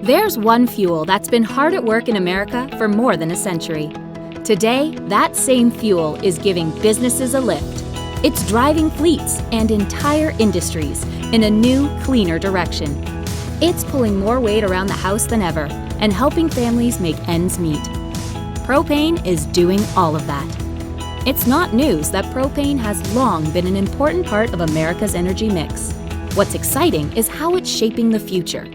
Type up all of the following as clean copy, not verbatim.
There's one fuel that's been hard at work in America for more than a century. Today, that same fuel is giving businesses a lift. It's driving fleets and entire industries in a new, cleaner direction. It's pulling more weight around the house than ever and helping families make ends meet. Propane is doing all of that. It's not news that propane has long been an important part of America's energy mix. What's exciting is how it's shaping the future.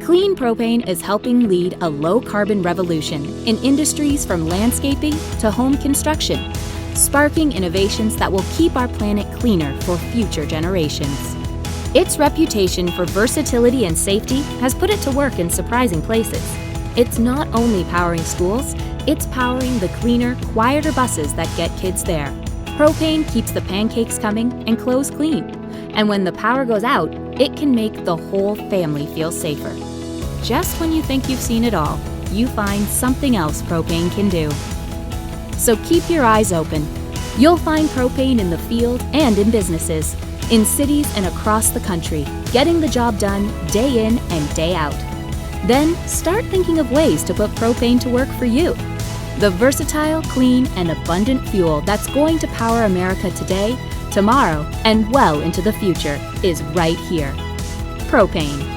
Clean propane is helping lead a low-carbon revolution in industries from landscaping to home construction, sparking innovations that will keep our planet cleaner for future generations. Its reputation for versatility and safety has put it to work in surprising places. It's not only powering schools, it's powering the cleaner, quieter buses that get kids there. Propane keeps the pancakes coming and clothes clean. And when the power goes out, it can make the whole family feel safer. Just when you think you've seen it all, you find something else propane can do. So keep your eyes open. You'll find propane in the field and in businesses, in cities and across the country, getting the job done day in and day out. Then start thinking of ways to put propane to work for you. The versatile, clean, and abundant fuel that's going to power America today, tomorrow, and well into the future is right here. Propane.